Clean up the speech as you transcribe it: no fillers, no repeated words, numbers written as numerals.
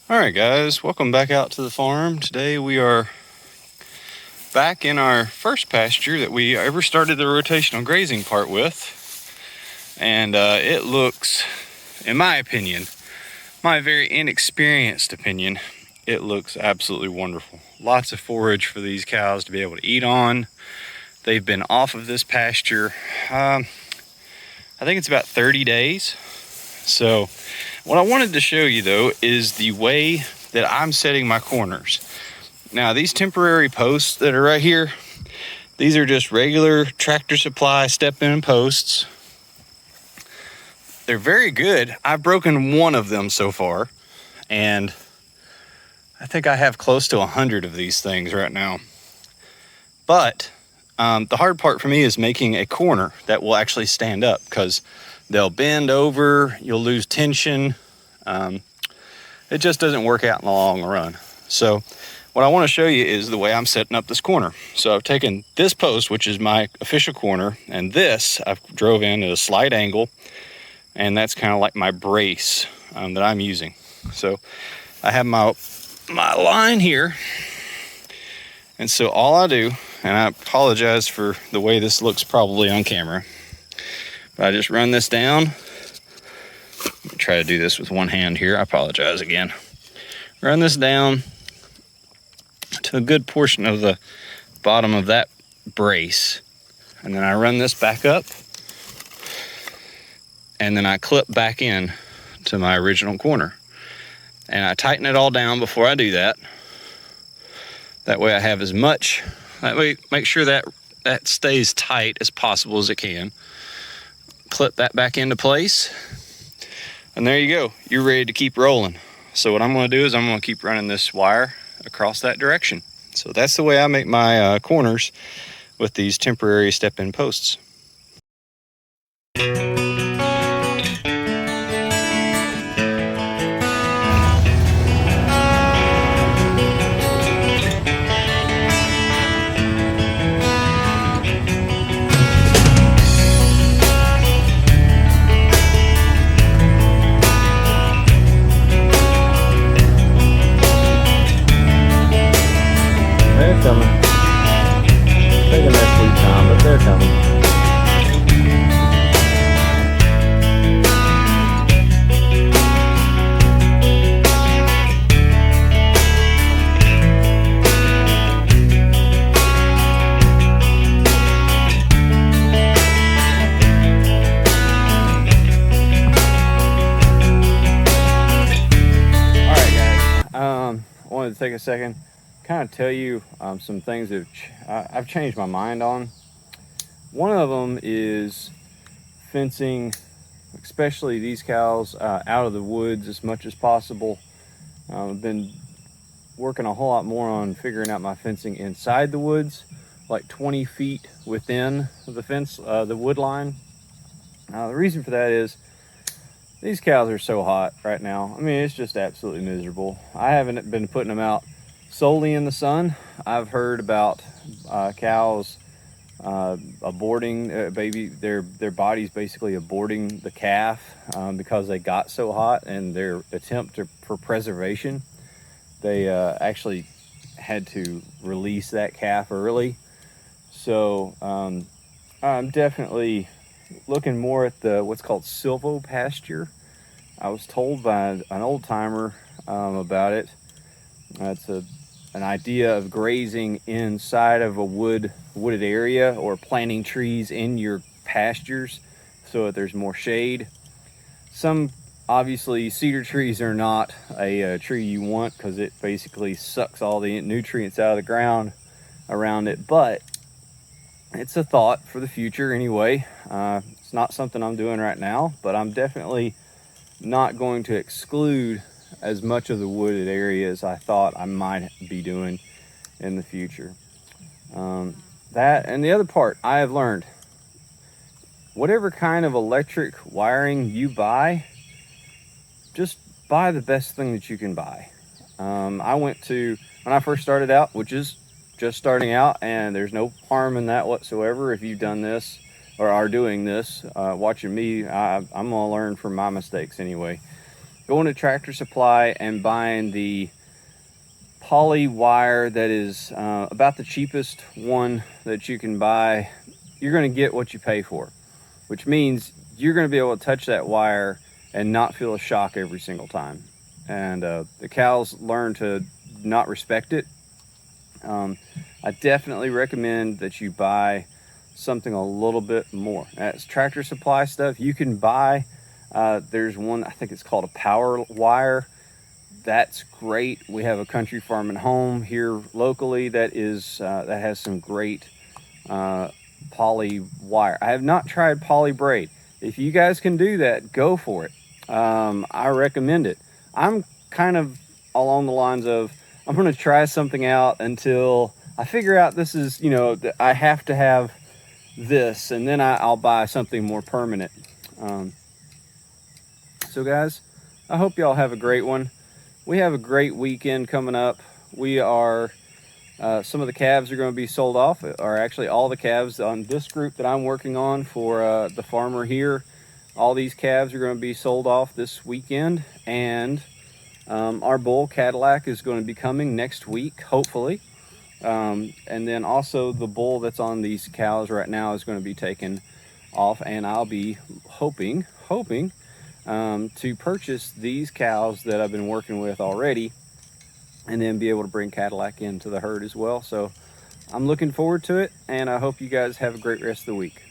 All right, guys, welcome back out to the farm. Today we are back in our first pasture that we ever started the rotational grazing part with. And it looks, in my opinion, my very inexperienced opinion, it looks absolutely wonderful. Lots of forage for these cows to be able to eat on. They've been off of this pasture, I think it's about 30 days. So what I wanted to show you though is the way that I'm setting my corners. Now these temporary posts that are right here, these are just regular Tractor Supply step-in posts. They're very good. I've broken one of them so far, and I think I have close to 100 of these things right now. But the hard part for me is making a corner that will actually stand up, because they'll bend over, you'll lose tension. It just doesn't work out in the long run. So what I want to show you is the way I'm setting up this corner. So I've taken this post, which is my official corner, and this I've drove in at a slight angle, and that's kind of like my brace that I'm using. So I have my line here, and so all I do, and I apologize for the way this looks probably on camera, but I just run this down. Let me try to do this with one hand here. I apologize again. Run this down to a good portion of the bottom of that brace, and then I run this back up, and then I clip back in to my original corner, and I tighten it all down before I do that. That way I have as much, that way make sure that that stays tight as possible as it can. Clip that back into place, and there you go. You're ready to keep rolling. So what I'm going to do is I'm going to keep running this wire across that direction. So that's the way I make my corners with these temporary step-in posts. They're coming. Taking their sweet time, but they're coming. All right, guys. I wanted to take a second, kind of tell you some things that I've changed my mind on. One of them is fencing, especially these cows, out of the woods as much as possible. I've been working a whole lot more on figuring out my fencing inside the woods, like 20 feet within the fence, the wood line. The reason for that is these cows are so hot right now. I mean, it's just absolutely miserable. I haven't been putting them out solely in the sun. I've heard about cows aborting their bodies basically aborting the calf because they got so hot, and their attempt for preservation, they actually had to release that calf early. So I'm definitely looking more at the what's called silvopasture. I was told by an old timer about it. It's an idea of grazing inside of a wooded area, or planting trees in your pastures so that there's more shade. Some, obviously, cedar trees are not a tree you want, because it basically sucks all the nutrients out of the ground around it, but it's a thought for the future anyway. It's not something I'm doing right now, but I'm definitely not going to exclude as much of the wooded area as I thought I might be doing in the future. That, and the other part I have learned, whatever kind of electric wiring you buy, just buy the best thing that you can buy. I went to, when I first started out, which is just starting out, and there's no harm in that whatsoever. If you've done this or are doing this, watching me, I'm gonna learn from my mistakes anyway. going to Tractor Supply and buying the poly wire that is about the cheapest one that you can buy. You're going to get what you pay for, which means you're going to be able to touch that wire and not feel a shock every single time. And the cows learn to not respect it. I definitely recommend that you buy something a little bit more. That's Tractor Supply stuff. You can buy, there's one, I think it's called a power wire. That's great. We have a Country Farm and Home here locally that has some great poly wire. I have not tried poly braid. If you guys can do that, go for it. I recommend it. I'm kind of along the lines of, I'm going to try something out until I figure out this is, I have to have this, and then I'll buy something more permanent. So guys, I hope y'all have a great one. We have a great weekend coming up. We are, some of the calves are going to be sold off, or actually all the calves on this group that I'm working on for the farmer here. All these calves are going to be sold off this weekend, and our bull Cadillac is going to be coming next week, hopefully. And then also the bull that's on these cows right now is going to be taken off, and I'll be hoping to purchase these cows that I've been working with already, and then be able to bring Cadillac into the herd as well. So I'm looking forward to it, and I hope you guys have a great rest of the week.